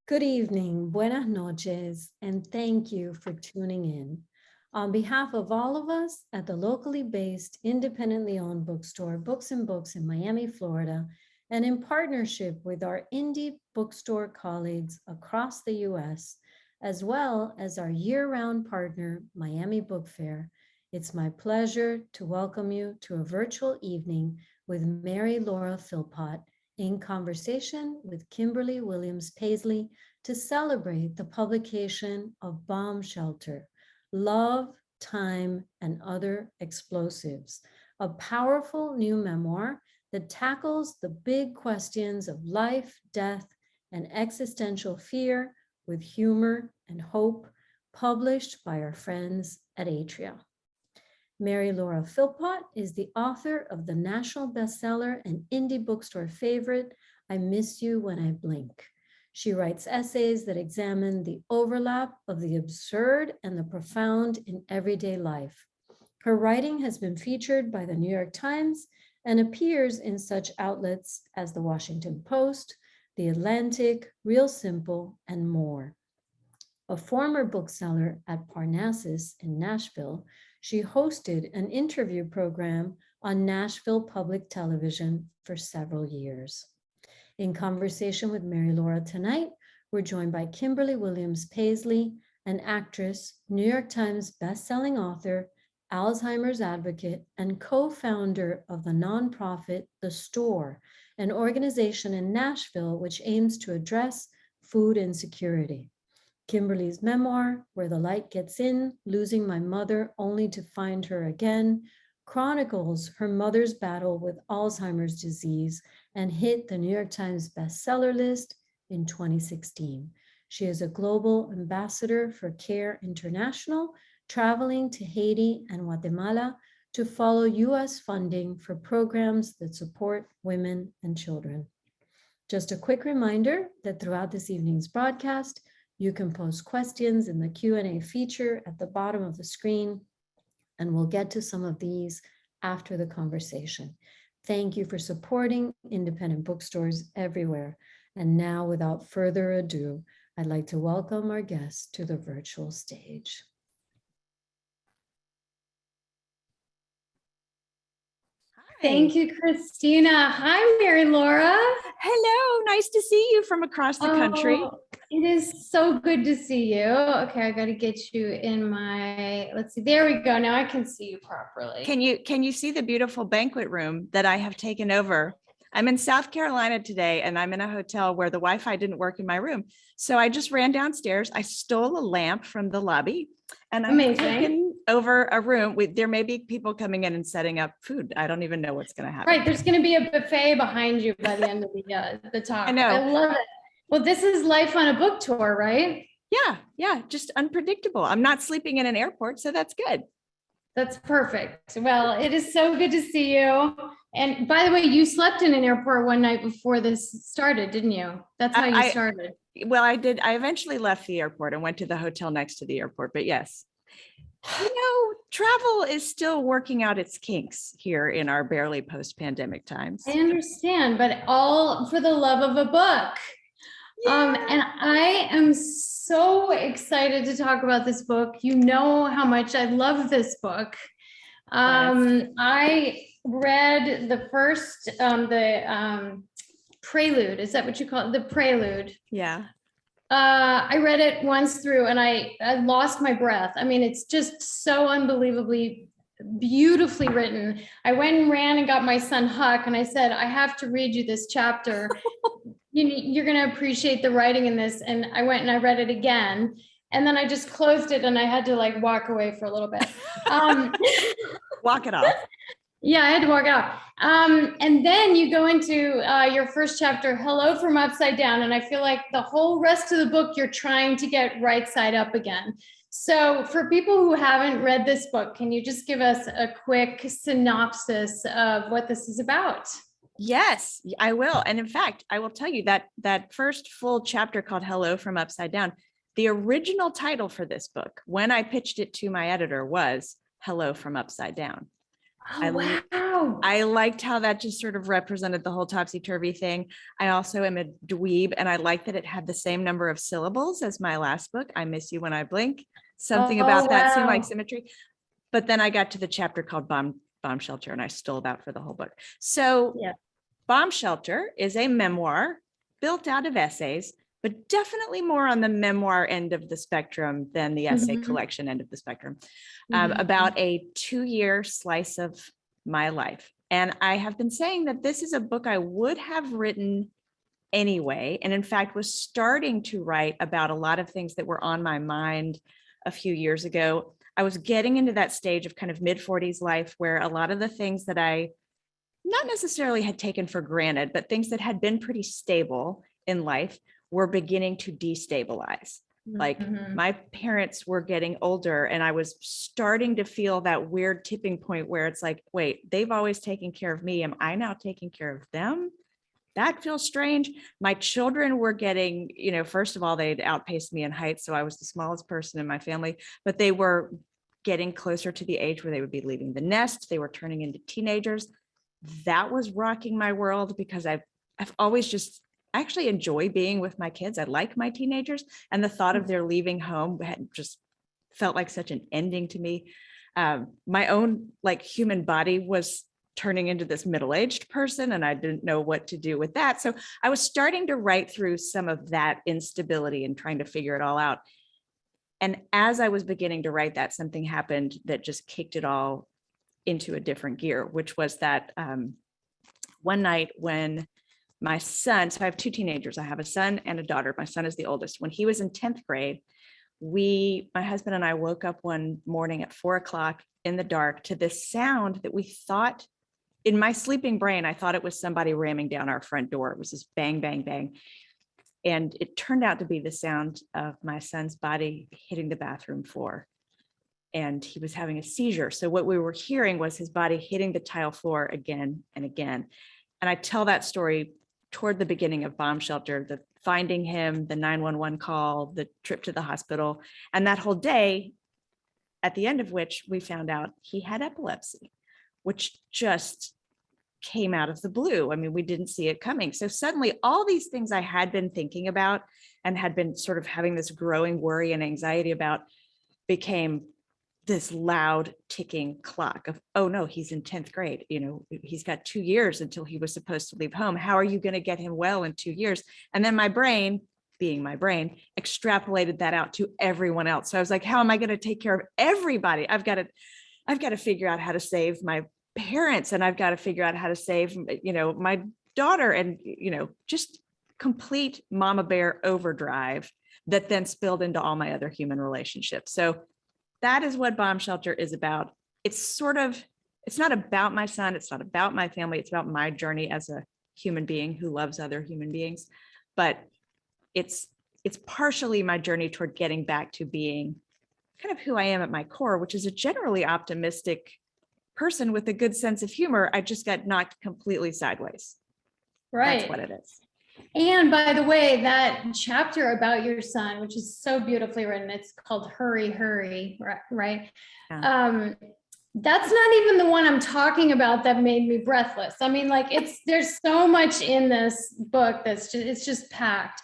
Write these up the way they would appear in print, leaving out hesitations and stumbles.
Good evening, buenas noches, and thank you for tuning in. On behalf of all of us at the locally based, independently owned bookstore, Books and Books in Miami, Florida, and in partnership with our indie bookstore colleagues across the US, as well as our year-round partner, Miami Book Fair, it's my pleasure to welcome you to a virtual evening with Mary Laura Philpott, in conversation with Kimberly Williams-Paisley to celebrate the publication of Bomb Shelter, Love, Time, and Other Explosives, a powerful new memoir that tackles the big questions of life, death, and existential fear with humor and hope, published by our friends at Atria. Mary Laura Philpott is the author of the national bestseller and indie bookstore favorite, I Miss You When I Blink. She writes essays that examine the overlap of the absurd and the profound in everyday life. Her writing has been featured by the New York Times and appears in such outlets as the Washington Post, The Atlantic, Real Simple, and more. A former bookseller at Parnassus in Nashville, she hosted an interview program on Nashville Public Television for several years. In conversation with Mary Laura tonight, we're joined by Kimberly Williams-Paisley, an actress, New York Times bestselling author, Alzheimer's advocate, and co-founder of the nonprofit The Store, an organization in Nashville which aims to address food insecurity. Kimberly's memoir, Where the Light Gets In, Losing My Mother Only to Find Her Again, chronicles her mother's battle with Alzheimer's disease and hit the New York Times bestseller list in 2016. She is a global ambassador for CARE International, traveling to Haiti and Guatemala to follow US funding for programs that support women and children. Just a quick reminder that throughout this evening's broadcast, you can post questions in the Q&A feature at the bottom of the screen, and we'll get to some of these after the conversation. Thank you for supporting independent bookstores everywhere. And now, without further ado, I'd like to welcome our guests to the virtual stage. Thank you, Christina. Hi, Mary Laura. Hello, nice to see you from across the country. It is so good to see you. Okay, I got to get you in my, let's see, there we go. Now I can see you properly. Can you see the beautiful banquet room that I have taken over? I'm in South Carolina today, and I'm in a hotel where the Wi-Fi didn't work in my room. So I just ran downstairs. I stole a lamp from the lobby, and I'm taking over a room. There may be people coming in and setting up food. I don't even know what's going to happen. Right, there's going to be a buffet behind you by the end of the talk. I know. I love it. Well, this is life on a book tour, right? Yeah, just unpredictable. I'm not sleeping in an airport, so that's good. That's perfect. Well, it is so good to see you. And by the way, you slept in an airport one night before this started, didn't you? That's how you started. Well, I did. I eventually left the airport and went to the hotel next to the airport, but yes. You know, travel is still working out its kinks here in our barely post-pandemic times. I understand, but all for the love of a book. Yeah. And I am so excited to talk about this book. You know how much I love this book. Yes. I read the first, prelude. Is that what you call it? The prelude. Yeah. I read it once through and I lost my breath. I mean, it's just so unbelievably beautifully written. I went and ran and got my son Huck and I said, I have to read you this chapter. You're going to appreciate the writing in this. And I went and I read it again. And then I just closed it and I had to like walk away for a little bit. Walk it off. Yeah, I had to walk it off. And then you go into your first chapter, Hello from Upside Down. And I feel like the whole rest of the book, you're trying to get right side up again. So for people who haven't read this book, can you just give us a quick synopsis of what this is about? Yes, I will. And in fact, I will tell you that first full chapter called Hello from Upside Down, the original title for this book, when I pitched it to my editor, was Hello from Upside Down. Oh, wow. I liked how that just sort of represented the whole topsy-turvy thing. I also am a dweeb, and I like that it had the same number of syllables as my last book, I Miss You When I Blink. Something about that seemed like symmetry. But then I got to the chapter called Bomb Shelter, and I stole that for the whole book. So Yeah. Bomb Shelter is a memoir built out of essays, but definitely more on the memoir end of the spectrum than the essay collection end of the spectrum, about a 2-year slice of my life. And I have been saying that this is a book I would have written anyway, and in fact was starting to write about a lot of things that were on my mind a few years ago. I was getting into that stage of kind of mid-40s life where a lot of the things that I not necessarily had taken for granted, but things that had been pretty stable in life were beginning to destabilize. Like my parents were getting older, and I was starting to feel that weird tipping point where it's like, wait, they've always taken care of me. Am I now taking care of them? That feels strange. My children were getting, first of all, they'd outpaced me in height. So I was the smallest person in my family, but they were getting closer to the age where they would be leaving the nest. They were turning into teenagers. That was rocking my world because I've always just actually enjoy being with my kids. I like my teenagers, and the thought of their leaving home had just felt like such an ending to me. My own human body was turning into this middle-aged person, and I didn't know what to do with that. So I was starting to write through some of that instability and trying to figure it all out. And as I was beginning to write that, something happened that just kicked it all into a different gear, which was that one night when my son, so I have 2 teenagers, I have a son and a daughter. My son is the oldest. When he was in 10th grade, my husband and I woke up one morning at 4:00 in the dark to this sound that we thought, in my sleeping brain, I thought it was somebody ramming down our front door. It was this bang, bang, bang. And it turned out to be the sound of my son's body hitting the bathroom floor. And he was having a seizure. So what we were hearing was his body hitting the tile floor again and again. And I tell that story toward the beginning of Bomb Shelter, the finding him, the 911 call, the trip to the hospital, and that whole day, at the end of which we found out he had epilepsy, which just came out of the blue. I mean, we didn't see it coming. So suddenly all these things I had been thinking about and had been sort of having this growing worry and anxiety about became this loud ticking clock of, oh no, he's in 10th grade. He's got 2 years until he was supposed to leave home. How are you going to get him well in 2 years? And then my brain, being my brain, extrapolated that out to everyone else. So I was like, how am I going to take care of everybody? I've got to figure out how to save my parents, and I've got to figure out how to save, my daughter, and, just complete mama bear overdrive that then spilled into all my other human relationships. So that is what Bomb Shelter is about. It's not about my son. It's not about my family. It's about my journey as a human being who loves other human beings. But it's partially my journey toward getting back to being kind of who I am at my core, which is a generally optimistic person with a good sense of humor. I just got knocked completely sideways. Right. That's what it is. And by the way, that chapter about your son, which is so beautifully written, it's called Hurry, Hurry, right? Yeah. That's not even the one I'm talking about that made me breathless. I mean, there's so much in this book it's just packed.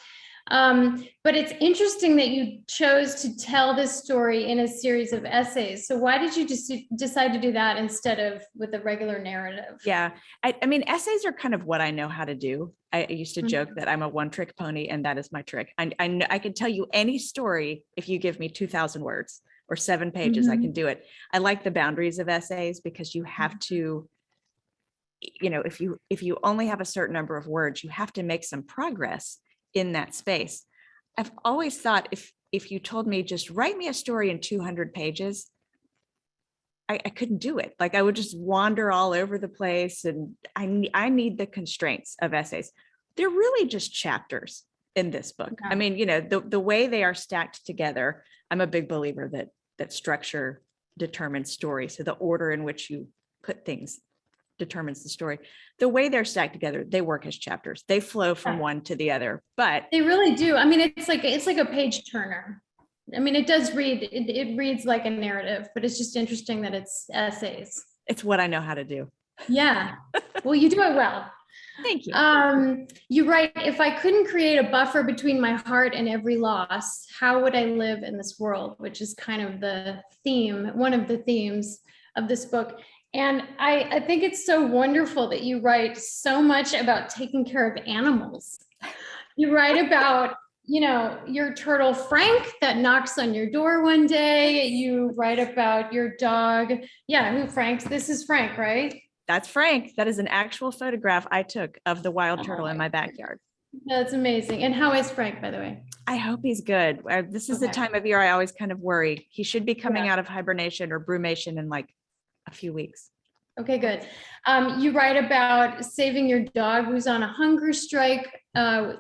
But it's interesting that you chose to tell this story in a series of essays. So why did you just decide to do that instead of with a regular narrative? Yeah, I mean, essays are kind of what I know how to do. I used to joke that I'm a one-trick pony, and that is my trick. I can tell you any story if you give me 2,000 words or 7 pages, I can do it. I like the boundaries of essays because you have to, if you only have a certain number of words, you have to make some progress in that space. I've always thought if you told me just write me a story in 200 pages, I couldn't do it. I would just wander all over the place, and I need the constraints of essays. They're really just chapters in this book. Yeah. I mean, the way they are stacked together, I'm a big believer that structure determines story. So the order in which you put things determines the story. The way they're stacked together, they work as chapters. They flow from one to the other, but they really do. I mean, it's like a page turner. I mean, it does read, it reads like a narrative, but it's just interesting that it's essays. It's what I know how to do. Yeah. Well, you do it well. Thank you. You write, if I couldn't create a buffer between my heart and every loss, how would I live in this world? Which is kind of the theme, one of the themes of this book. And I think it's so wonderful that you write so much about taking care of animals. You write about, your turtle Frank that knocks on your door one day. You write about your dog. Yeah, who Frank's? This is Frank, right? That's Frank. That is an actual photograph I took of the wild turtle in my backyard. That's amazing. And how is Frank, by the way? I hope he's good. This is the time of year I always kind of worry. He should be coming out of hibernation or brumation in like a few weeks. Okay, good. You write about saving your dog who's on a hunger strike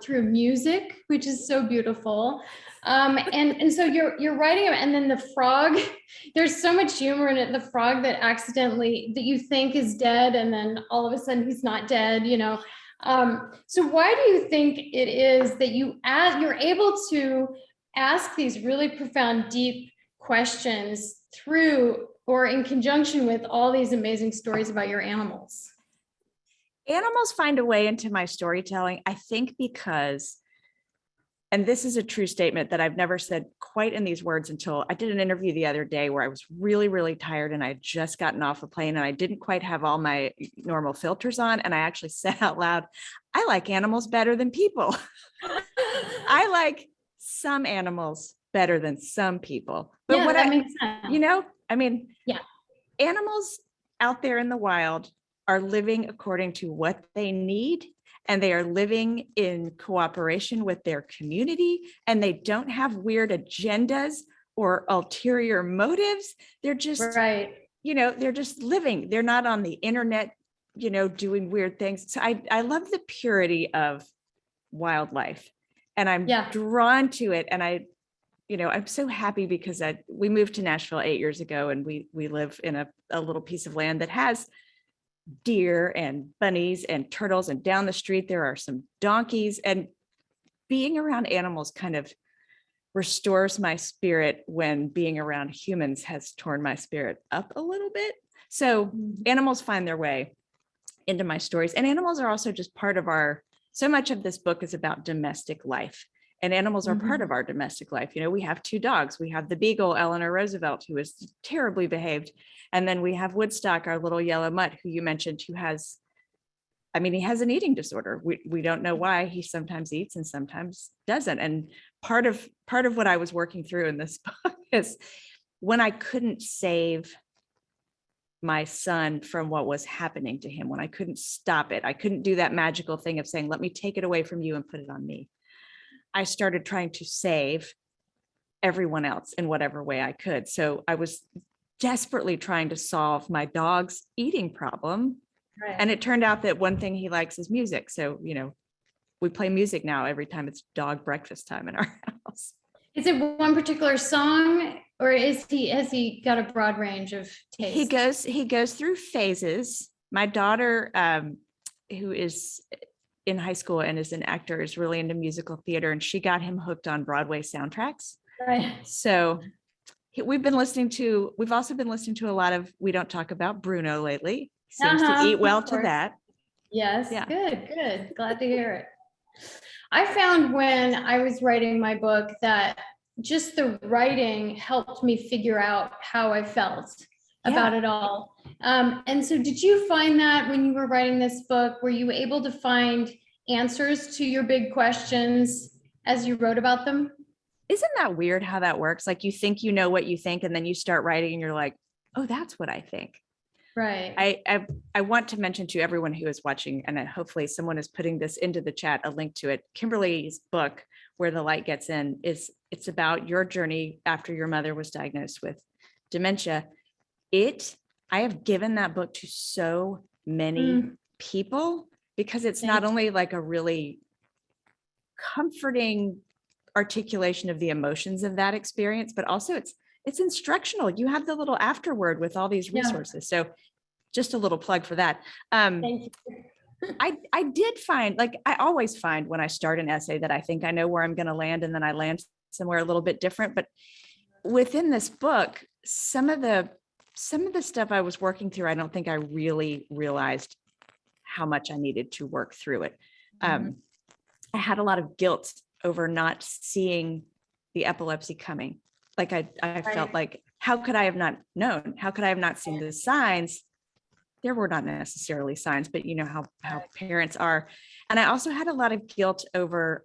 through music, which is so beautiful. And so you're writing about, and then the frog, there's so much humor in it. The frog that that you think is dead, and then all of a sudden he's not dead, So why do you think it is that you're able to ask these really profound, deep questions through or in conjunction with all these amazing stories about your animals? Animals find a way into my storytelling, I think, because, and this is a true statement that I've never said quite in these words until I did an interview the other day where I was really, really tired and I had just gotten off a plane and I didn't quite have all my normal filters on. And I actually said out loud, I like animals better than people. I like some animals better than some people. But yeah, that makes sense. Animals out there in the wild are living according to what they need, and they are living in cooperation with their community, and they don't have weird agendas or ulterior motives. They're just, they're just living. They're not on the internet, doing weird things. So I love the purity of wildlife, and I'm drawn to it. And I'm so happy because we moved to Nashville 8 years ago, and we live in a little piece of land that has deer and bunnies and turtles, and down the street there are some donkeys, and being around animals kind of restores my spirit when being around humans has torn my spirit up a little bit. So animals find their way into my stories, and animals are also just part of so much of this book is about domestic life. And animals are part of our domestic life. We have 2 dogs. We have the beagle, Eleanor Roosevelt, who is terribly behaved. And then we have Woodstock, our little yellow mutt, who you mentioned, who has an eating disorder. We don't know why. He sometimes eats and sometimes doesn't. And part of what I was working through in this book is when I couldn't save my son from what was happening to him, when I couldn't stop it, I couldn't do that magical thing of saying, let me take it away from you and put it on me. I started trying to save everyone else in whatever way I could. So I was desperately trying to solve my dog's eating problem. Right. And it turned out that one thing he likes is music. So, we play music now every time it's dog breakfast time in our house. Is it one particular song, or has he got a broad range of tastes? He goes through phases. My daughter, who is in high school and is an actor, is really into musical theater, and she got him hooked on Broadway soundtracks. Right. So we've also been listening to a lot of We Don't Talk About Bruno lately. Seems to eat well to that. Yes. Yeah. Good. Glad to hear it. I found when I was writing my book that just the writing helped me figure out how I felt about it all. And so did you find that when you were writing this book, were you able to find answers to your big questions as you wrote about them? Isn't that weird how that works? Like you think you know what you think, and then you start writing and you're like, oh, that's what I think. Right. I want to mention to everyone who is watching, and hopefully someone is putting this into the chat, a link to it. Kimberly's book, Where the Light Gets In, it's about your journey after your mother was diagnosed with dementia. I have given that book to so many people because it's not only like a really comforting articulation of the emotions of that experience, but also it's instructional. You have the little afterword with all these resources. So just a little plug for that. Thank you. I did find, like I always find when I start an essay that I think I know where I'm going to land, and then I land somewhere a little bit different. But within this book, some of the some of the stuff I was working through, I don't think I really realized how much I needed to work through it. I had a lot of guilt over not seeing the epilepsy coming. Like I felt like, how could I have not known? How could I have not seen the signs? There were not necessarily signs, but you know how parents are. And I also had a lot of guilt over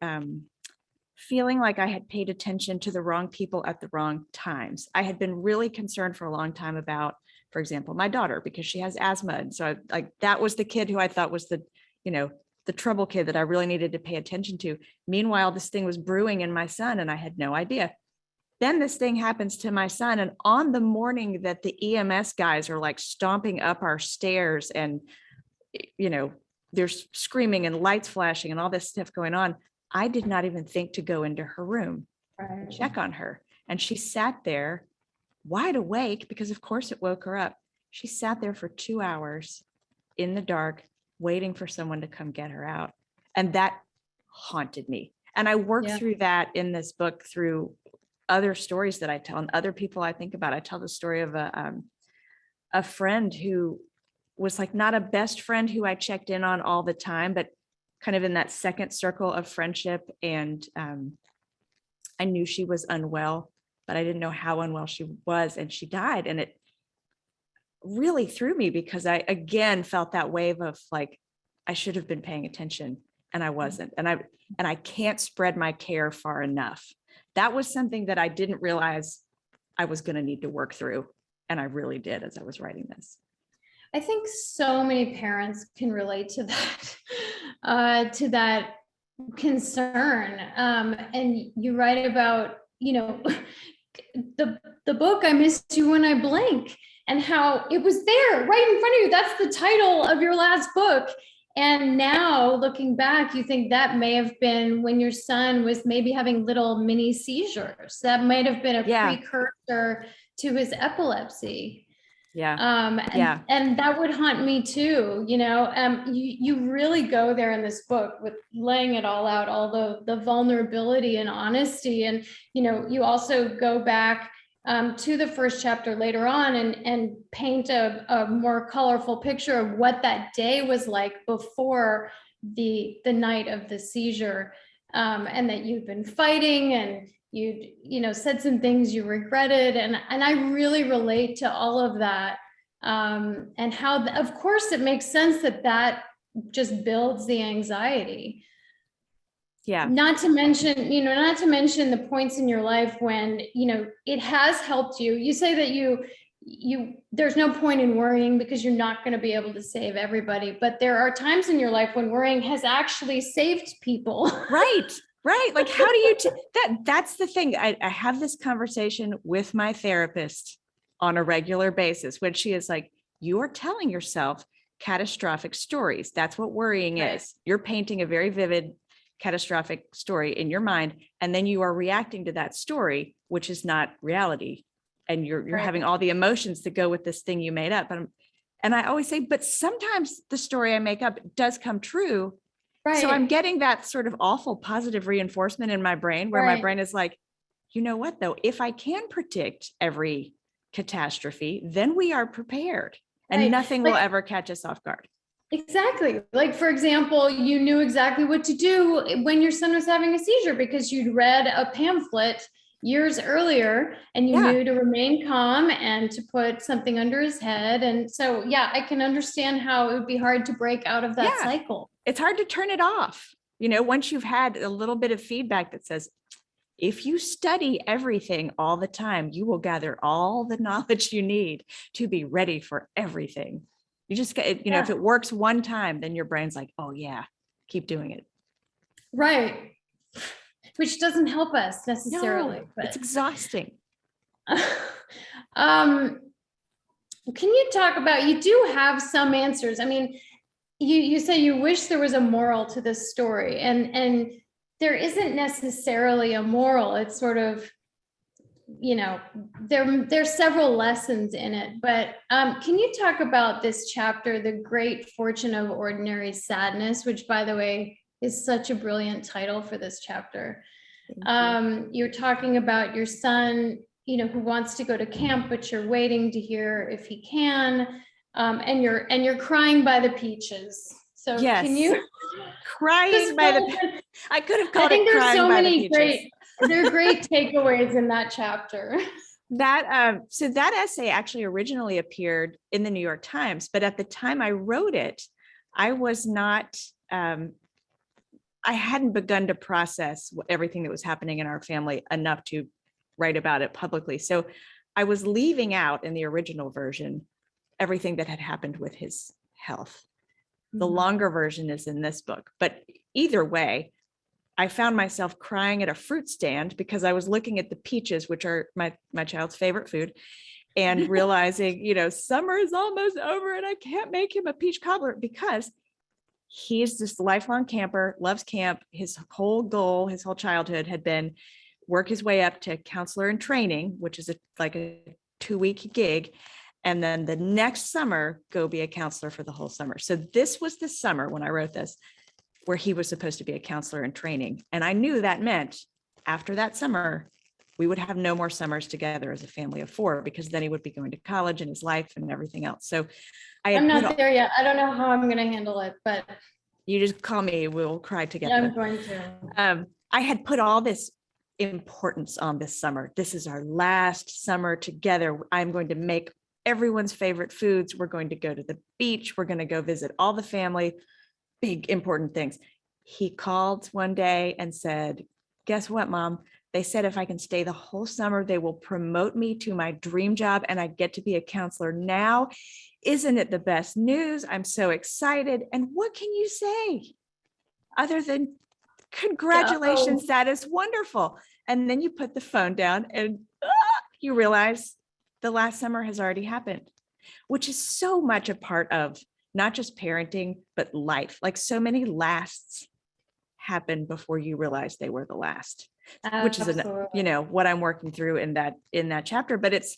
feeling like I had paid attention to the wrong people at the wrong times. I had been really concerned for a long time about, for example, my daughter, because she has asthma. And so that was the kid who I thought was the trouble kid that I really needed to pay attention to. Meanwhile, this thing was brewing in my son and I had no idea. Then this thing happens to my son. And on the morning that the EMS guys are like stomping up our stairs and, there's screaming and lights flashing and all this stuff going on, I did not even think to go into her room and check on her. And she sat there wide awake because of course it woke her up. She sat there for 2 hours in the dark, waiting for someone to come get her out. And that haunted me. And I work through that in this book through other stories that I tell and other people I think about. I tell the story of a friend who was like not a best friend who I checked in on all the time, but kind of in that second circle of friendship. And I knew she was unwell, but I didn't know how unwell she was. And she died. And it really threw me because I again felt that wave of like, I should have been paying attention and I wasn't. And I can't spread my care far enough. That was something that I didn't realize I was going to need to work through. And I really did as I was writing this. I think so many parents can relate to that concern. And you write about, the book, I Missed You When I Blink, and how it was there right in front of you. That's the title of your last book. And now looking back, you think that may have been when your son was maybe having little mini seizures. That might have been a precursor to his epilepsy. And that would haunt me too. You really go there in this book with laying it all out, all the vulnerability and honesty. And, you also go back to the first chapter later on and paint a more colorful picture of what that day was like before the night of the seizure, and that you've been fighting and you said some things you regretted. And I really relate to all of that. And how, of course, it makes sense that just builds the anxiety. Yeah. Not to mention the points in your life when, it has helped you. You say that there's no point in worrying because you're not going to be able to save everybody. But there are times in your life when worrying has actually saved people. Right. Like, how do you, that's the thing. I have this conversation with my therapist on a regular basis when she is like, you are telling yourself catastrophic stories. That's what worrying is. You're painting a very vivid catastrophic story in your mind. And then you are reacting to that story, which is not reality. And you're having all the emotions that go with this thing you made up. And I always say, but sometimes the story I make up does come true. Right. So I'm getting that sort of awful positive reinforcement in my brain where my brain is like, you know what, though, if I can predict every catastrophe, then we are prepared and nothing will ever catch us off guard. Exactly. Like, for example, you knew exactly what to do when your son was having a seizure because you'd read a pamphlet years earlier and you knew to remain calm and to put something under his head. And so, I can understand how it would be hard to break out of that cycle. It's hard to turn it off. Once you've had a little bit of feedback that says, if you study everything all the time, you will gather all the knowledge you need to be ready for everything. You just get, if it works one time, then your brain's like, oh yeah, keep doing it. Right. Which doesn't help us necessarily. No, but it's exhausting. Can you talk about, you do have some answers. I mean, you say you wish there was a moral to this story, and there isn't necessarily a moral. It's sort of, there's several lessons in it, but can you talk about this chapter, The Great Fortune of Ordinary Sadness, which, by the way, is such a brilliant title for this chapter. You're talking about your son who wants to go to camp, but you're waiting to hear if he can. And you're crying by the peaches. So Yes. can you Crying by the, I could have I called think it there's crying so by the many peaches. there are great takeaways in that chapter. That so that essay actually originally appeared in the New York Times, but at the time I wrote it, I was not I hadn't begun to process everything that was happening in our family enough to write about it publicly. So I was leaving out in the original version everything that had happened with his health. The longer version is in this book, but either way, I found myself crying at a fruit stand because I was looking at the peaches, which are my child's favorite food, and realizing, summer is almost over and I can't make him a peach cobbler because he's this lifelong camper, loves camp. His whole goal, his whole childhood had been work his way up to counselor in training, which is like a 2-week gig. And then the next summer, go be a counselor for the whole summer. So this was the summer when I wrote this, where he was supposed to be a counselor in training. And I knew that meant after that summer, we would have no more summers together as a family of 4, because then he would be going to college and his life and everything else. So I'm not there yet. I don't know how I'm going to handle it, but you just call me, we'll cry together. yeah, I'm going to. I had put all this importance on this summer. This is our last summer together. I'm going to make everyone's favorite foods. We're going to go to the beach. We're going to go visit all the family. Big, important things. He called one day and said, guess what, Mom? They said if I can stay the whole summer, they will promote me to my dream job and I get to be a counselor now. Isn't it the best news? I'm so excited. And what can you say other than congratulations, that is wonderful. And then you put the phone down and you realize the last summer has already happened, which is so much a part of not just parenting, but life. Like so many lasts happen before you realize they were the last, which is, what I'm working through in that chapter. But it's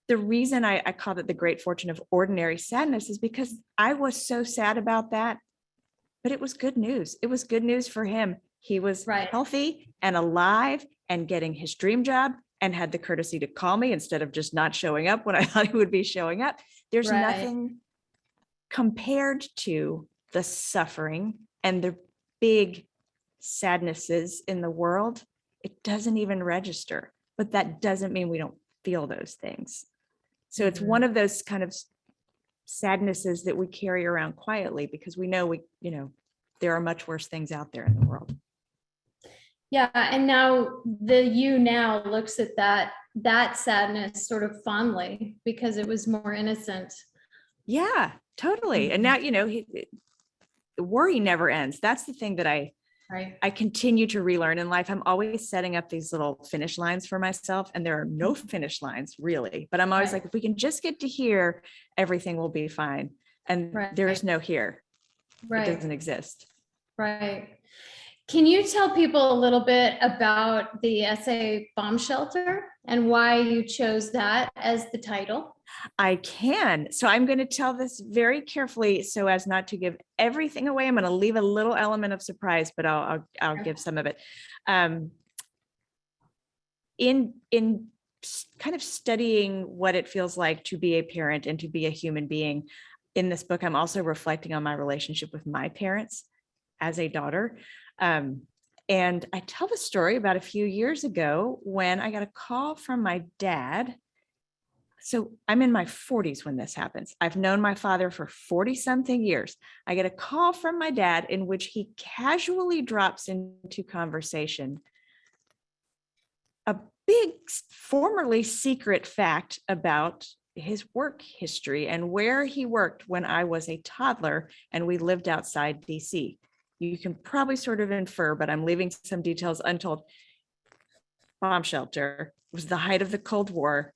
the reason I called it the great fortune of ordinary sadness is because I was so sad about that, but it was good news. It was good news for him. He was healthy and alive and getting his dream job and had the courtesy to call me instead of just not showing up when I thought he would be showing up. There's nothing compared to the suffering and the big sadnesses in the world. It doesn't even register, but that doesn't mean we don't feel those things. So it's one of those kind of sadnesses that we carry around quietly because we know there are much worse things out there in the world. Yeah. And now you now looks at that sadness sort of fondly because it was more innocent. Yeah, totally. And now, worry never ends. That's the thing that I continue to relearn in life. I'm always setting up these little finish lines for myself, and there are no finish lines really, but I'm always like, if we can just get to here, everything will be fine. And there is no here. It doesn't exist. Right. Can you tell people a little bit about the essay Bomb Shelter and why you chose that as the title? I can. So I'm going to tell this very carefully so as not to give everything away. I'm going to leave a little element of surprise, but I'll give some of it. In kind of studying what it feels like to be a parent and to be a human being in this book, I'm also reflecting on my relationship with my parents as a daughter. And I tell the story about a few years ago when I got a call from my dad. So I'm in my 40s when this happens. I've known my father for 40 something years. I get a call from my dad in which he casually drops into conversation a big, formerly secret fact about his work history and where he worked when I was a toddler and we lived outside DC. You can probably sort of infer, but I'm leaving some details untold. Bomb shelter was the height of the Cold War.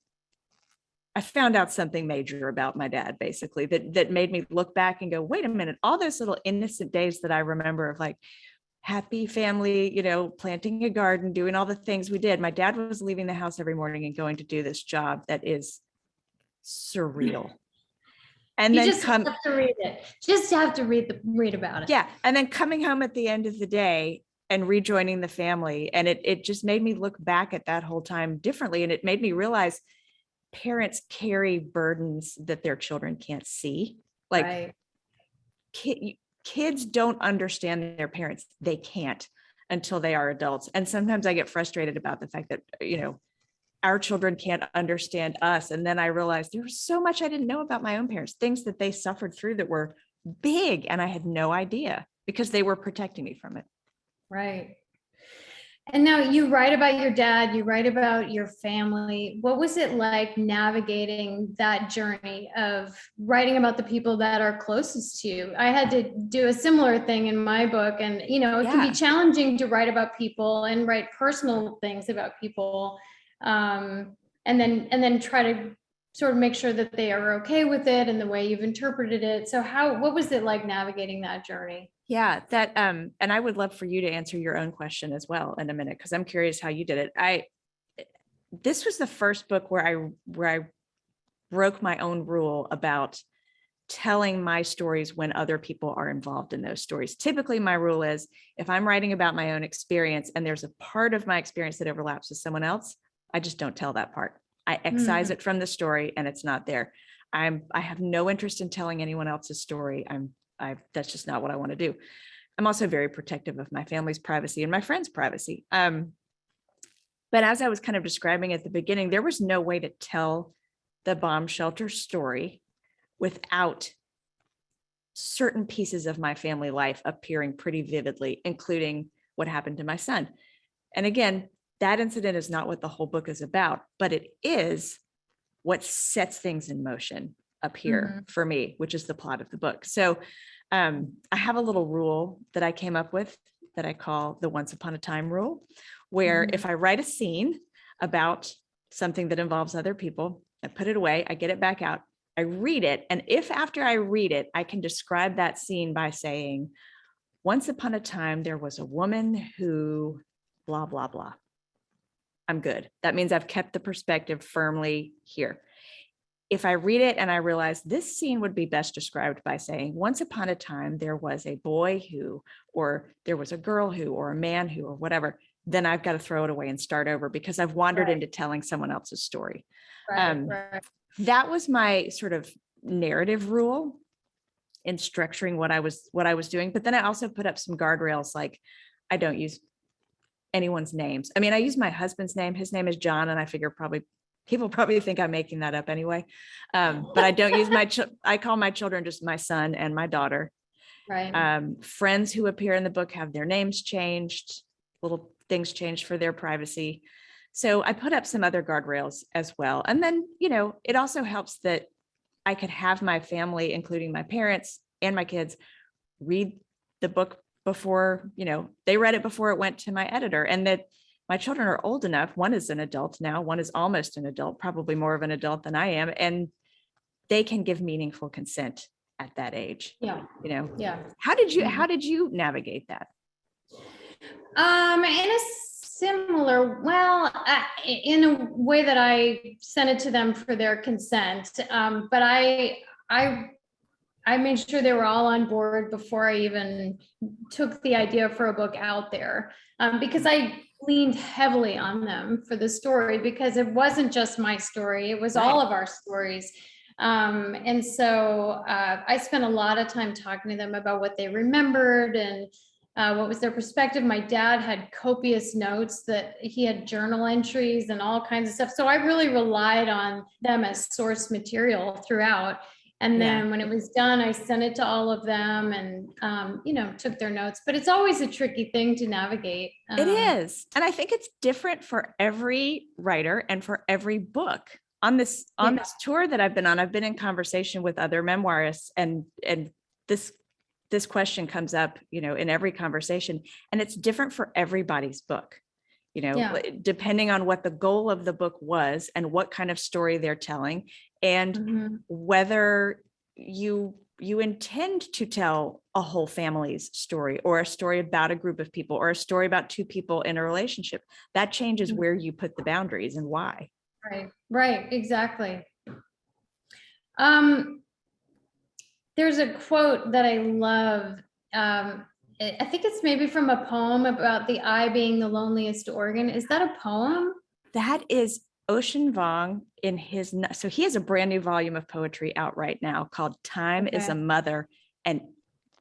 I found out something major about my dad, basically, that made me look back and go, wait a minute, all those little innocent days that I remember of like happy family, planting a garden, doing all the things we did. My dad was leaving the house every morning and going to do this job that is surreal. And you then just have to read it. Just have to read about it. Yeah. And then coming home at the end of the day and rejoining the family. And it just made me look back at that whole time differently. And it made me realize parents carry burdens that their children can't see. Like Right. Kids don't understand their parents. They can't until they are adults. And sometimes I get frustrated about the fact that, our children can't understand us. And then I realized there was so much I didn't know about my own parents, things that they suffered through that were big. And I had no idea because they were protecting me from it. Right. And now you write about your dad, you write about your family. What was it like navigating that journey of writing about the people that are closest to you? I had to do a similar thing in my book. And, it can be challenging to write about people and write personal things about people. And then try to sort of make sure that they are okay with it and the way you've interpreted it. So what was it like navigating that journey? Yeah, and I would love for you to answer your own question as well in a minute, because I'm curious how you did it. This was the first book where I broke my own rule about telling my stories when other people are involved in those stories. Typically, my rule is if I'm writing about my own experience and there's a part of my experience that overlaps with someone else, I just don't tell that part. I excise it from the story and it's not there. I have no interest in telling anyone else's story. That's just not what I want to do. I'm also very protective of my family's privacy and my friends' privacy. But as I was kind of describing at the beginning, there was no way to tell the bomb shelter story without certain pieces of my family life appearing pretty vividly, including what happened to my son. And again, that incident is not what the whole book is about, but it is what sets things in motion up here for me, which is the plot of the book. So I have a little rule that I came up with that I call the once upon a time rule, where if I write a scene about something that involves other people, I put it away, I get it back out, I read it. And if after I read it, I can describe that scene by saying, once upon a time, there was a woman who blah, blah, blah. I'm good. That means I've kept the perspective firmly here. If I read it and I realize this scene would be best described by saying, once upon a time, there was a boy who, or there was a girl who, or a man who, or whatever, then I've got to throw it away and start over because I've wandered into telling someone else's story. Right. That was my sort of narrative rule in structuring what I was doing. But then I also put up some guardrails, like I don't use anyone's names. I mean, I use my husband's name. His name is John, and I figure people probably think I'm making that up anyway. But I don't use I call my children just my son and my daughter. Right. Friends who appear in the book have their names changed, little things changed for their privacy. So I put up some other guardrails as well. And then, it also helps that I could have my family, including my parents and my kids, read the book before, they read it before it went to my editor, and that my children are old enough. One is an adult now, one is almost an adult, probably more of an adult than I am. And they can give meaningful consent at that age. Yeah. Yeah. How did you navigate that? In a similar, in a way that I sent it to them for their consent. But I made sure they were all on board before I even took the idea for a book out there, because I leaned heavily on them for the story, because it wasn't just my story, it was all of our stories. And so I spent a lot of time talking to them about what they remembered and what was their perspective. My dad had copious notes, that he had journal entries and all kinds of stuff. So I really relied on them as source material throughout. And then when it was done, I sent it to all of them and, took their notes. But it's always a tricky thing to navigate. It is. And I think it's different for every writer and for every book. On this tour that I've been on, I've been in conversation with other memoirists, and this question comes up, in every conversation, and it's different for everybody's book. Depending on what the goal of the book was and what kind of story they're telling, and whether you intend to tell a whole family's story, or a story about a group of people, or a story about two people in a relationship. That changes where you put the boundaries and why. Right, exactly. There's a quote that I love. I think it's maybe from a poem about the eye being the loneliest organ. Is that a poem? That is Ocean Vuong in his, so he has a brand new volume of poetry out right now called Time is Okay. a Mother. And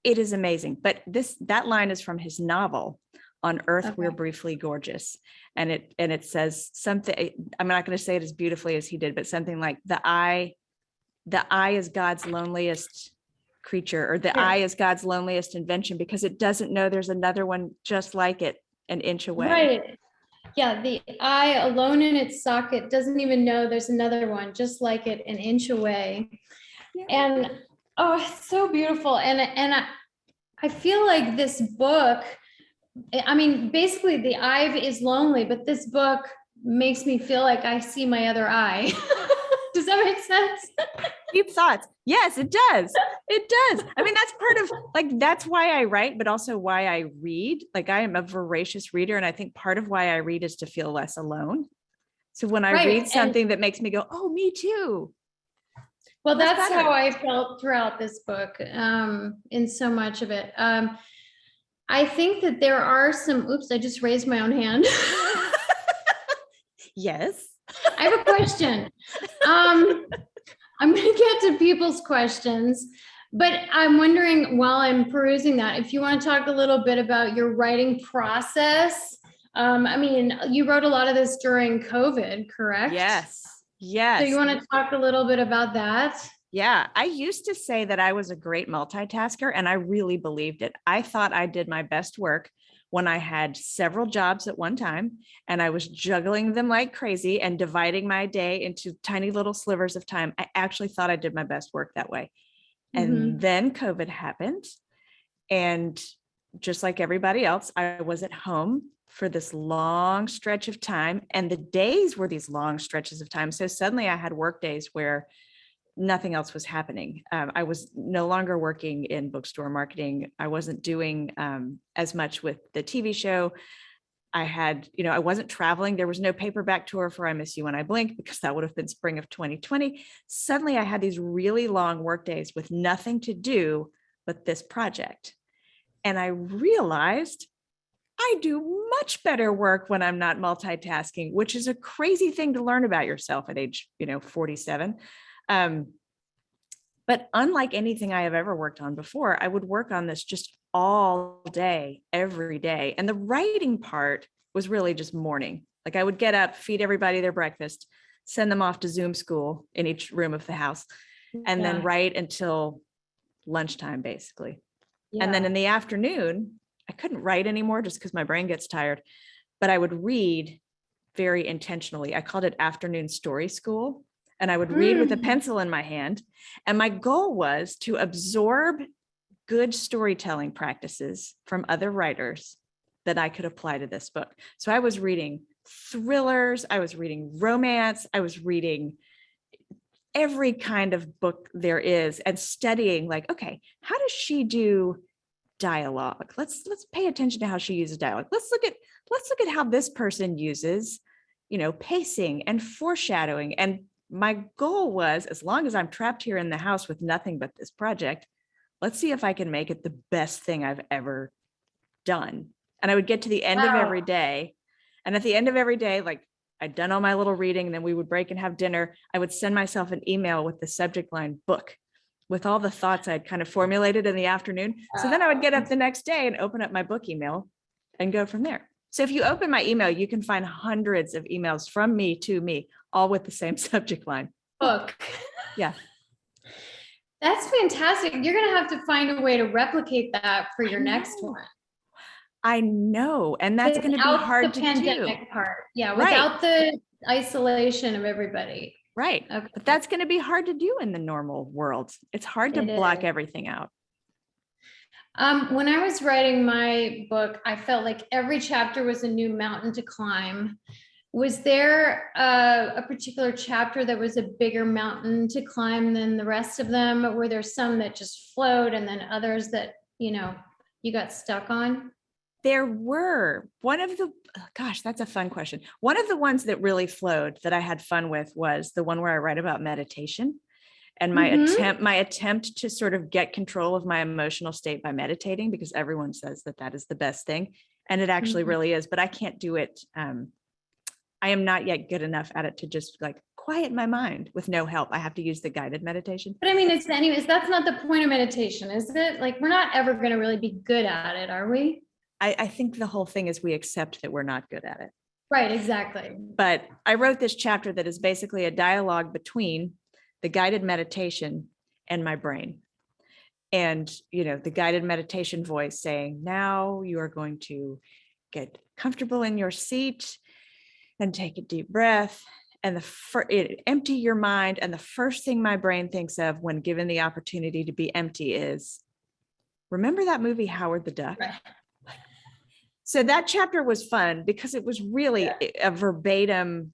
it is amazing. But that line is from his novel, On Earth Okay. We're Briefly Gorgeous. And it says something, I'm not going to say it as beautifully as he did, but something like the eye is God's loneliest creature, or the Sure. eye is God's loneliest invention, because it doesn't know there's another one just like it an inch away. Right. Yeah, the eye alone in its socket doesn't even know there's another one just like it an inch away. Yeah. And oh, it's so beautiful. And I feel like this book, I mean, basically the eye is lonely, but this book makes me feel like I see my other eye. Does that make sense? Deep thoughts. Yes, it does. It does. I mean, that's part of, like, that's why I write, but also why I read. Like, I am a voracious reader. And I think part of why I read is to feel less alone. So when I Right, read and- something that makes me go, oh, me too. Well, That's that's better. how I felt throughout this book, in so much of it. I think that there are some, oops, I just raised my own hand. Yes. I have a question. I'm going to get to people's questions, but I'm wondering while I'm perusing that, if you want to talk a little bit about your writing process. I mean, you wrote a lot of this during COVID, correct? Yes. Yes. So you want to talk a little bit about that? Yeah, I used to say that I was a great multitasker, and I really believed it. I thought I did my best work when I had several jobs at one time, and I was juggling them like crazy and dividing my day into tiny little slivers of time. I actually thought I did my best work that way. And then COVID happened. And just like everybody else, I was at home for this long stretch of time. And the days were these long stretches of time. So suddenly I had work days where nothing else was happening. I was no longer working in bookstore marketing. I wasn't doing as much with the TV show. I had, I wasn't traveling. There was no paperback tour for I Miss You When I Blink, because that would have been spring of 2020. Suddenly I had these really long work days with nothing to do but this project. And I realized I do much better work when I'm not multitasking, which is a crazy thing to learn about yourself at age, 47. But unlike anything I have ever worked on before, I would work on this just all day, every day. And the writing part was really just morning. Like, I would get up, feed everybody their breakfast, send them off to Zoom school in each room of the house, and then write until lunchtime, basically. Yeah. And then in the afternoon, I couldn't write anymore just because my brain gets tired, but I would read very intentionally. I called it afternoon story school. And I would read with a pencil in my hand. And my goal was to absorb good storytelling practices from other writers that I could apply to this book. So I was reading thrillers, I was reading romance, I was reading every kind of book there is, and studying, like, okay, how does she do dialogue? Let's pay attention to how she uses dialogue. Let's look at how this person uses, pacing and foreshadowing. And my goal was, as long as I'm trapped here in the house with nothing but this project, let's see if I can make it the best thing I've ever done. And I would get to the end of every day. And at the end of every day, like, I'd done all my little reading, and then we would break and have dinner. I would send myself an email with the subject line book, with all the thoughts I'd kind of formulated in the afternoon. So then I would get up the next day and open up my book email and go from there. So if you open my email, you can find hundreds of emails from me to me, all with the same subject line. Book. Yeah. That's fantastic. You're going to have to find a way to replicate that for your next one. I know. And that's going to be hard to do. Without the pandemic part. Yeah. Right. Without the isolation of everybody. Right. Okay. But that's going to be hard to do in the normal world. It's hard to block everything out. When I was writing my book, I felt like every chapter was a new mountain to climb. Was there a particular chapter that was a bigger mountain to climb than the rest of them? Or were there some that just flowed, and then others that, you got stuck on? There were that's a fun question. One of the ones that really flowed that I had fun with was the one where I write about meditation. And my attempt to sort of get control of my emotional state by meditating, because everyone says that that is the best thing. And it actually really is, but I can't do it. I am not yet good enough at it to just like quiet my mind with no help. I have to use the guided meditation. But I mean, it's anyways, that's not the point of meditation, is it? Like, we're not ever going to really be good at it, are we? I think the whole thing is we accept that we're not good at it. Right, exactly. But I wrote this chapter that is basically a dialogue between the guided meditation and my brain. And, you know, the guided meditation voice saying, now you are going to get comfortable in your seat and take a deep breath and empty your mind. And the first thing my brain thinks of when given the opportunity to be empty is, remember that movie, Howard the Duck? Right. So that chapter was fun because it was really a verbatim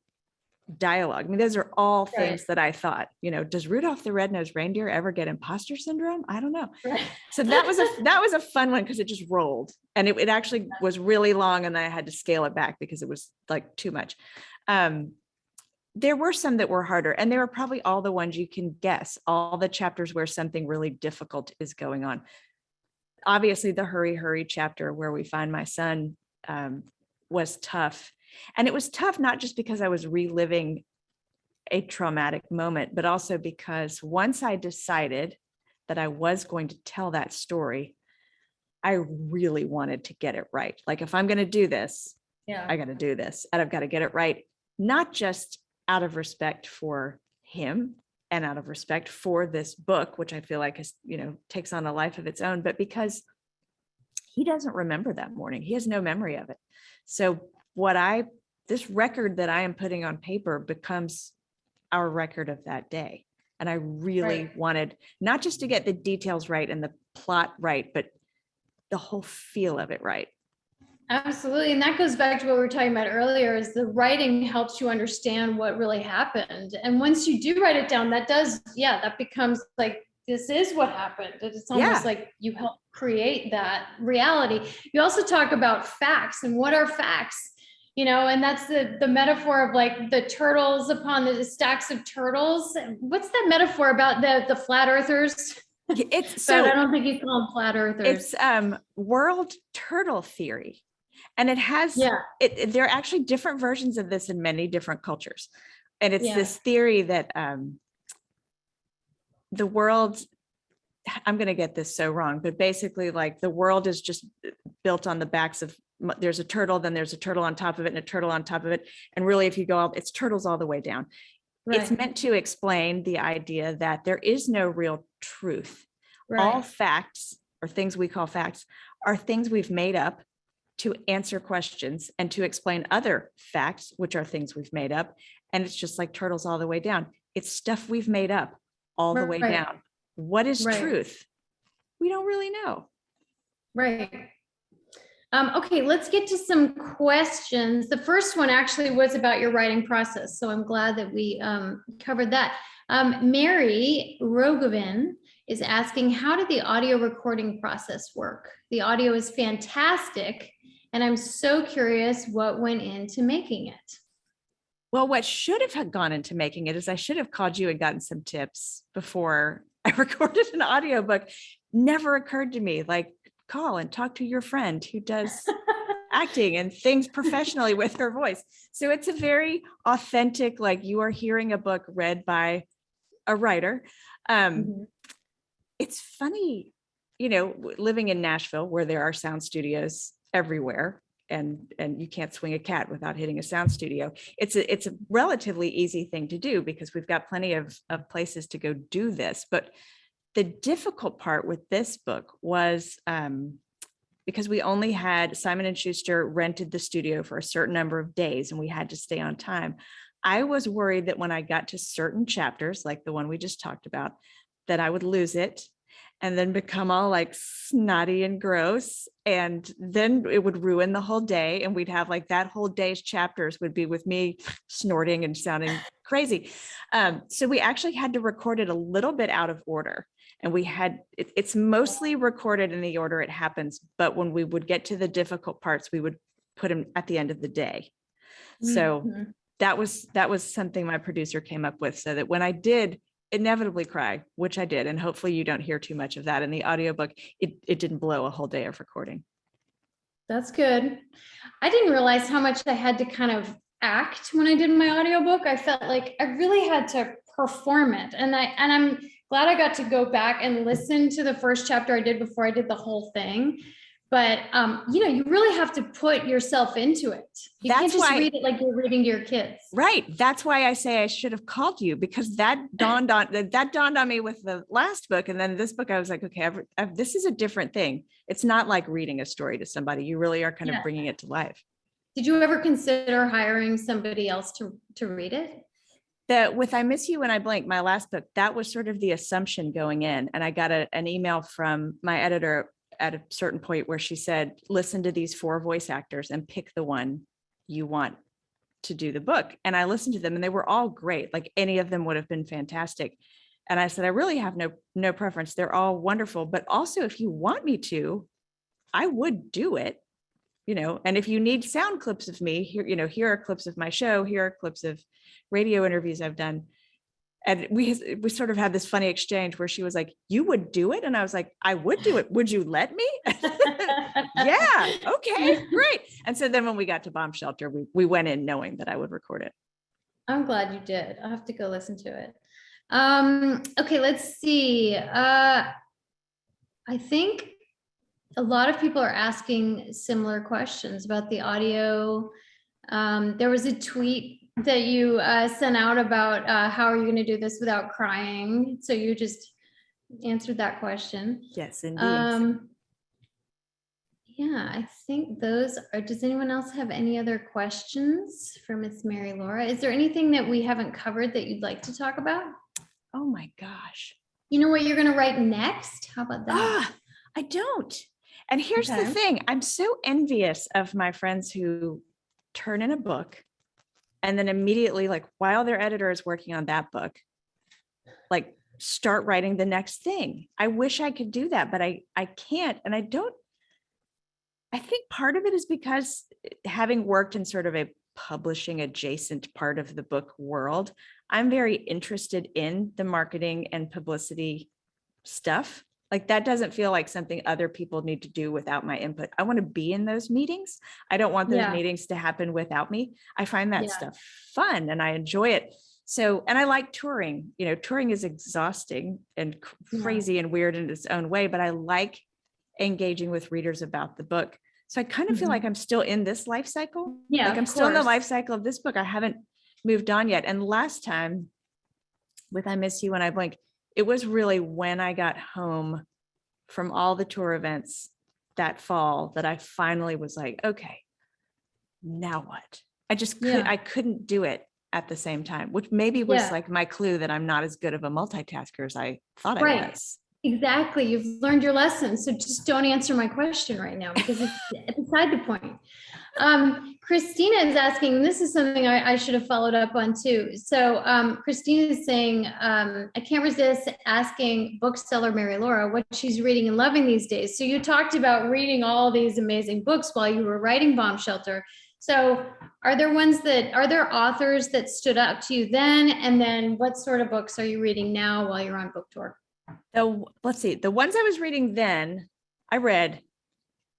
dialogue. I mean, those are all things that I thought, you know, does Rudolph the Red-Nosed Reindeer ever get imposter syndrome? I don't know. Right. So that was a fun one because it just rolled, and it actually was really long, and I had to scale it back because it was like too much. There were some that were harder, and they were probably all the ones you can guess, all the chapters where something really difficult is going on. Obviously the hurry chapter where we find my son was tough. And it was tough, not just because I was reliving a traumatic moment, but also because once I decided that I was going to tell that story, I really wanted to get it right. Like, if I'm going to do this, I got to do this, and I've got to get it right, not just out of respect for him and out of respect for this book, which I feel like is, you know, takes on a life of its own, but because he doesn't remember that morning. He has no memory of it. So this record that I am putting on paper becomes our record of that day. And I really wanted not just to get the details right and the plot right, but the whole feel of it right. Absolutely. And that goes back to what we were talking about earlier, is the writing helps you understand what really happened. And once you do write it down, that becomes like, this is what happened. It's almost like you help create that reality. You also talk about facts, and what are facts? You know, and that's the metaphor of like the turtles upon the stacks of turtles. What's that metaphor about the flat earthers? It's But I don't think you call them flat earthers. It's world turtle theory. And it has, there are actually different versions of this in many different cultures. And it's this theory that the world, I'm going to get this so wrong, but basically like the world is just built on the backs of, there's a turtle, then there's a turtle on top of it and a turtle on top of it. And really, if you go up, it's turtles all the way down. Right. It's meant to explain the idea that there is no real truth. Right. All facts, or things we call facts, are things we've made up to answer questions and to explain other facts, which are things we've made up. And it's just like turtles all the way down. It's stuff we've made up all the way down. What is truth? We don't really know. Right. Okay, let's get to some questions. The first one actually was about your writing process, so I'm glad that we covered that. Mary Rogovin is asking, how did the audio recording process work? The audio is fantastic, and I'm so curious what went into making it. Well, what should have gone into making it is I should have called you and gotten some tips before I recorded an audiobook. Never occurred to me, like, call and talk to your friend who does acting and things professionally with her voice. So it's a very authentic, like you are hearing a book read by a writer. It's funny, you know, living in Nashville where there are sound studios everywhere, and you can't swing a cat without hitting a sound studio. It's a relatively easy thing to do because we've got plenty of places to go do this. But the difficult part with this book was because we only had Simon & Schuster rented the studio for a certain number of days and we had to stay on time. I was worried that when I got to certain chapters, like the one we just talked about, that I would lose it and then become all like snotty and gross. And then it would ruin the whole day. And we'd have like that whole day's chapters would be with me snorting and sounding crazy. So we actually had to record it a little bit out of order. And we had, it's mostly recorded in the order it happens. But when we would get to the difficult parts, we would put them at the end of the day. So that was something my producer came up with, so that when I did inevitably cry, which I did. And hopefully you don't hear too much of that in the audiobook. It didn't blow a whole day of recording. That's good. I didn't realize how much I had to kind of act when I did my audiobook. I felt like I really had to perform it. And I'm glad I got to go back and listen to the first chapter I did before I did the whole thing. But you really have to put yourself into it. You can't just read it like you're reading to your kids. Right. That's why I say I should have called you, because that dawned on me with the last book. And then this book, I was like, okay, this is a different thing. It's not like reading a story to somebody. You really are kind of bringing it to life. Did you ever consider hiring somebody else to read it? With I Miss You When I Blink, my last book, that was sort of the assumption going in. And I got an email from my editor at a certain point where she said, listen to these 4 voice actors and pick the one you want to do the book. And I listened to them and they were all great. Like any of them would have been fantastic. And I said, I really have no preference. They're all wonderful. But also, if you want me to, I would do it. And if you need sound clips of me, here are clips of my show, here are clips of radio interviews I've done. And we sort of had this funny exchange where she was like, you would do it? And I was like, I would do it. Would you let me? Yeah. Okay, great. And so then when we got to Bomb Shelter, we went in knowing that I would record it. I'm glad you did. I'll have to go listen to it. Okay, let's see. I think a lot of people are asking similar questions about the audio. There was a tweet that you sent out about how are you going to do this without crying? So you just answered that question. Yes, indeed. Yeah, I think those are, does anyone else have any other questions for Miss Mary Laura? Is there anything that we haven't covered that you'd like to talk about? Oh my gosh. You know what you're going to write next? How about that? I don't. And here's the thing. I'm so envious of my friends who turn in a book and then immediately, like while their editor is working on that book, like start writing the next thing. I wish I could do that, but I can't. And I think part of it is because having worked in sort of a publishing adjacent part of the book world, I'm very interested in the marketing and publicity stuff. Like that doesn't feel like something other people need to do without my input. I want to be in those meetings. I don't want those meetings to happen without me. I find that stuff fun and I enjoy it. So, and I like touring. Touring is exhausting and crazy and weird in its own way, but I like engaging with readers about the book. So I kind of feel like I'm still in this life cycle. Yeah, like I'm still in the life cycle of this book. I haven't moved on yet. And last time with I Miss You When I Blink, it was really when I got home from all the tour events that fall that I finally was like, okay, now what? I couldn't do it at the same time, which maybe was like my clue that I'm not as good of a multitasker as I thought I was. Exactly. You've learned your lesson. So just don't answer my question right now because it's beside the point. Christina is asking, this is something I should have followed up on too. So Christina is saying, I can't resist asking bookseller Mary Laura what she's reading and loving these days. So you talked about reading all these amazing books while you were writing Bomb Shelter. So are there authors that stood up to you then? And then what sort of books are you reading now while you're on book tour? Let's see. The ones I was reading then, I read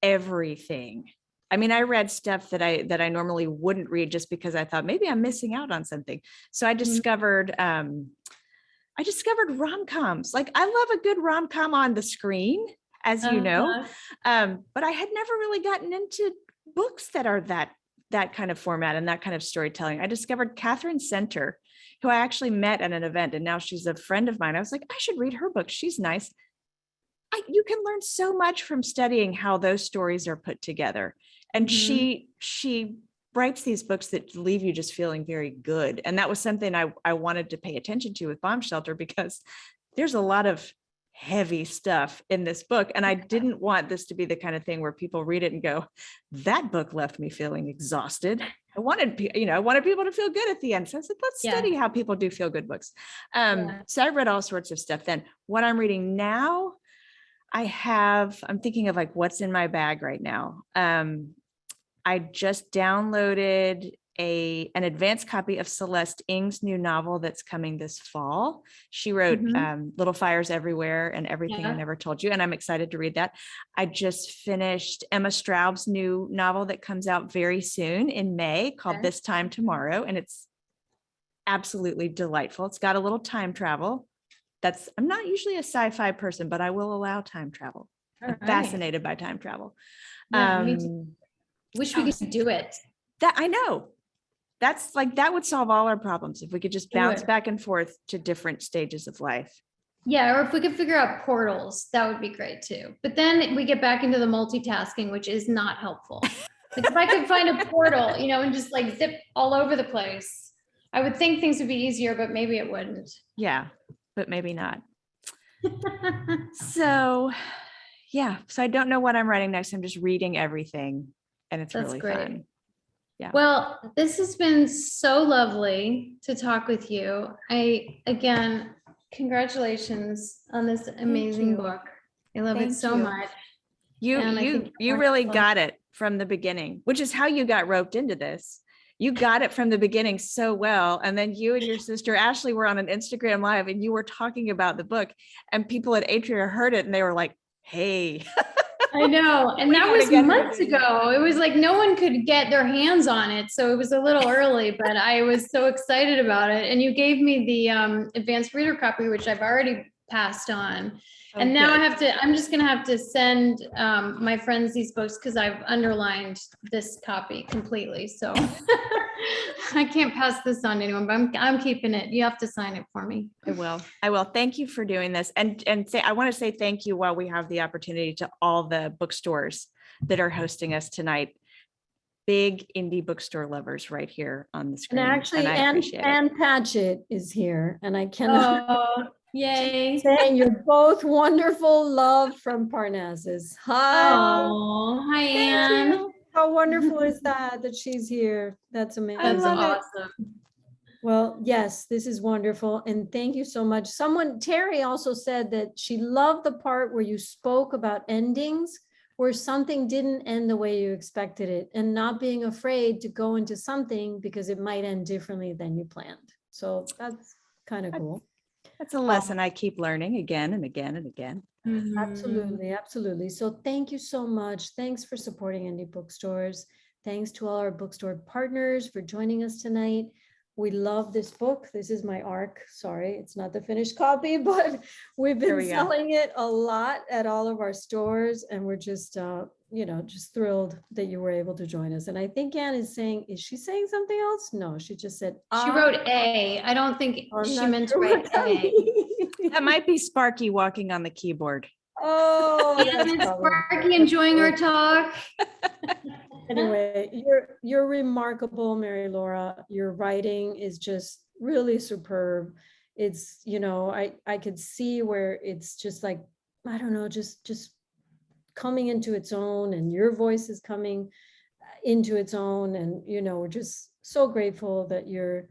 everything. I mean, I read stuff that I normally wouldn't read just because I thought maybe I'm missing out on something. So I discovered rom-coms. Like I love a good rom-com on the screen, as you know. But I had never really gotten into books that are that kind of format and that kind of storytelling. I discovered Catherine Center, who I actually met at an event, and now she's a friend of mine. I was like, I should read her book. She's nice. You can learn so much from studying how those stories are put together. And she writes these books that leave you just feeling very good. And that was something I wanted to pay attention to with Bomb Shelter, because there's a lot of heavy stuff in this book. And I didn't want this to be the kind of thing where people read it and go, that book left me feeling exhausted. I wanted people to feel good at the end. So I said, let's study how people do feel good books. So I read all sorts of stuff then. What I'm reading now, I'm thinking of like what's in my bag right now. I just downloaded an advanced copy of Celeste Ng's new novel that's coming this fall. She wrote Little Fires Everywhere and Everything I Never Told You, and I'm excited to read that. I just finished Emma Straub's new novel that comes out very soon in May called This Time Tomorrow, and it's absolutely delightful. It's got a little time travel. I'm not usually a sci-fi person, but I will allow time travel. I'm fascinated by time travel. Yeah, me too. Wish we could do it. That I know. That's like, that would solve all our problems if we could just bounce back and forth to different stages of life. Yeah, or if we could figure out portals, that would be great too. But then we get back into the multitasking, which is not helpful. Like if I could find a portal, and just like zip all over the place, I would think things would be easier, but maybe it wouldn't. Yeah, but maybe not. So I don't know what I'm writing next. I'm just reading everything, and it's really fun. Yeah. Well, this has been so lovely to talk with you. Again, congratulations on this amazing book. I love it so much. You really got it from the beginning, which is how you got roped into this. You got it from the beginning so well. And then you and your sister Ashley were on an Instagram Live and you were talking about the book, and people at Atria heard it and they were like, hey. I know. And that was months ago. It was like no one could get their hands on it. So it was a little early, but I was so excited about it. And you gave me the advanced reader copy, which I've already passed on. And now I'm just going to have to send my friends these books because I've underlined this copy completely. So I can't pass this on to anyone, but I'm keeping it. You have to sign it for me. I will. Thank you for doing this. And I want to say thank you while we have the opportunity to all the bookstores that are hosting us tonight. Big indie bookstore lovers right here on the screen. And actually, Ann Patchett is here, and I cannot. Oh, yay. Saying you're both wonderful. Love from Parnassus. Hi. Oh, hi, Ann. How wonderful is that she's here? That's amazing. That's awesome. Well, yes, this is wonderful. And thank you so much. Terry also said that she loved the part where you spoke about endings, where something didn't end the way you expected it, and not being afraid to go into something because it might end differently than you planned. So that's kind of cool. That's a lesson I keep learning again and again and again. Mm-hmm. Absolutely, absolutely. So thank you so much. Thanks for supporting indie bookstores. Thanks to all our bookstore partners for joining us tonight. We love this book. This is my ARC. Sorry, it's not the finished copy, but we've been selling it a lot at all of our stores, and we're just, just thrilled that you were able to join us. And I think Ann is she saying something else? No, she just said, she wrote A. I don't think she meant to write A. That might be Sparky walking on the keyboard. Oh, yeah, Sparky enjoying our talk. Anyway, you're remarkable, Mary Laura. Your writing is just really superb. It's, I could see where it's just like, I don't know, just coming into its own, and your voice is coming into its own. And, we're just so grateful that you're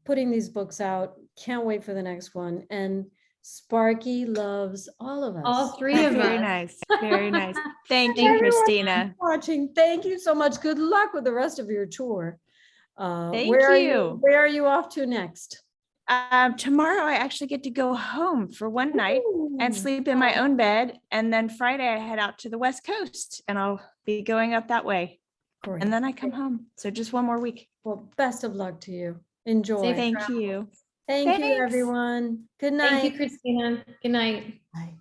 putting these books out. Can't wait for the next one. And Sparky loves all of us. All three of us. Very nice. Very nice. Thank you, Christina. Watching. Thank you so much. Good luck with the rest of your tour. Thank where you. Where are you off to next? Tomorrow I actually get to go home for one night and sleep in my own bed. And then Friday I head out to the West Coast and I'll be going up that way. Great. And then I come home. So just one more week. Well, best of luck to you. Enjoy. Thank you. Thank you, everyone. Good night. Thank you, Christina. Good night. Bye.